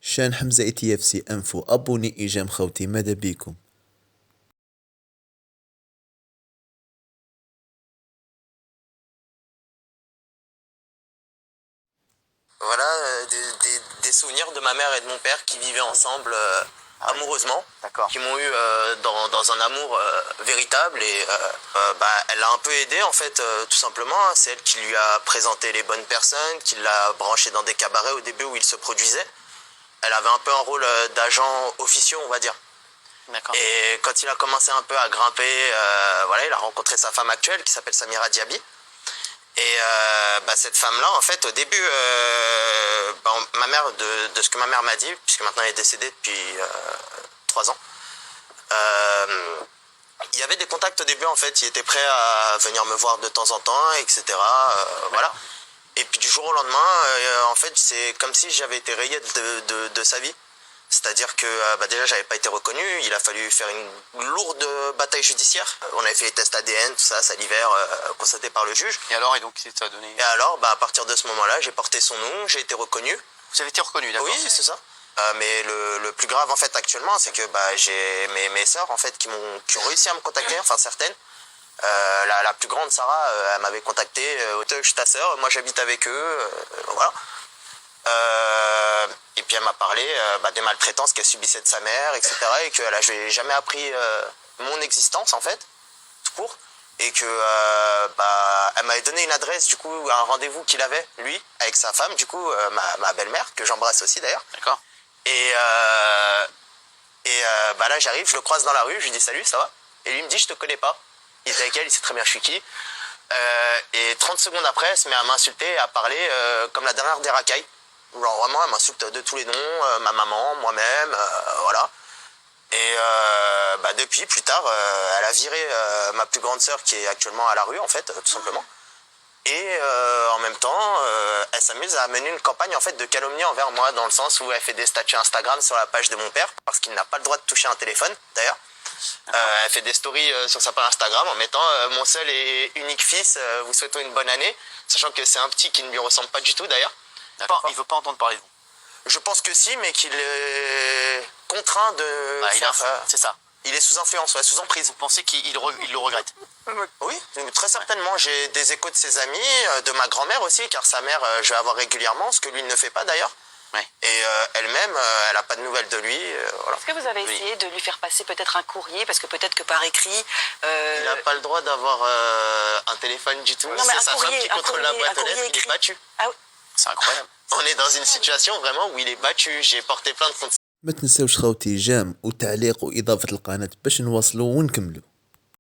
شان حمزة اي تي اف سي انفو ابوني ايجام خوتي ماذا بيكم. Voilà, des souvenirs de ma mère et de mon père qui vivaient ensemble amoureusement, qui m'ont eu dans un amour véritable et elle l'a un peu aidé en fait, tout simplement. C'est elle qui lui a présenté les bonnes personnes, qui l'a branché dans des cabarets au début où il se produisait. Elle avait un peu un rôle d'agent officieux, on va dire. D'accord. Et quand il a commencé un peu à grimper, voilà, il a rencontré sa femme actuelle qui s'appelle Samira Diaby. Et cette femme-là, en fait, au début, ma mère, de ce que ma mère m'a dit, puisque maintenant elle est décédée depuis 3 ans, il y avait des contacts au début, en fait. Il était prêt à venir me voir de temps en temps, etc. Voilà. Et puis du jour au lendemain, en fait, c'est comme si j'avais été rayé de sa vie. C'est-à-dire que déjà, j'avais pas été reconnu. Il a fallu faire une lourde bataille judiciaire. On avait fait les tests ADN, tout ça, salivaire, constaté par le juge. Et alors, et donc, qu'est-ce que ça a donné? Et alors, à partir de ce moment-là, j'ai porté son nom, j'ai été reconnu. Vous avez été reconnu, d'accord? Oui, c'est ça. Mais le plus grave, en fait, actuellement, c'est que j'ai mes sœurs, en fait, qui ont réussi à me contacter, enfin certaines. La plus grande, Sarah, elle m'avait contacté, je suis ta sœur, moi j'habite avec eux, voilà. Et puis elle m'a parlé des maltraitances qu'elle subissait de sa mère, etc. Et qu'elle n'avait jamais appris mon existence, en fait, tout court. Et que elle m'avait donné une adresse, du coup, un rendez-vous qu'il avait, lui, avec sa femme, du coup, ma belle-mère, que j'embrasse aussi d'ailleurs. D'accord. Et là, j'arrive, je le croise dans la rue, je lui dis salut, ça va? Et lui me dit, je te connais pas. Il était avec elle, il sait très bien je suis qui. Et 30 secondes après, elle se met à m'insulter, à parler comme la dernière des racailles. Genre vraiment, elle m'insulte de tous les noms, ma maman, moi-même, voilà. Et depuis, plus tard, elle a viré ma plus grande sœur qui est actuellement à la rue, en fait, tout simplement. Et en même temps, elle s'amuse à mener une campagne en fait de calomnie envers moi, dans le sens où elle fait des statuts Instagram sur la page de mon père, parce qu'il n'a pas le droit de toucher un téléphone, d'ailleurs. Elle fait des stories sur sa page Instagram en mettant mon seul et unique fils, vous souhaitons une bonne année, sachant que c'est un petit qui ne lui ressemble pas du tout d'ailleurs. D'accord. Il veut pas entendre parler de vous. Je pense que si, mais qu'il est contraint de faire... c'est ça. Il est sous influence, sous emprise. Vous pensez qu'il le regrette? Oui, très certainement. J'ai des échos de ses amis, de ma grand-mère aussi, car sa mère, je vais avoir régulièrement, ce que lui ne fait pas d'ailleurs. Ouais. Et elle-même, elle n'a pas de nouvelles de lui. Voilà. Est-ce que vous avez essayé de lui faire passer peut-être un courrier, parce que peut-être que par écrit... Il n'a pas le droit d'avoir un téléphone du tout. Non, mais c'est sa femme qui contrôle la boîte aux lettres, il est battu. Ah oui. C'est incroyable. On est dans une situation vraiment où il est battu. J'ai porté plainte contre... ما تنسوش خوتي جام وتعليق وإضافة القناة باش نواصلوا ونكملوا.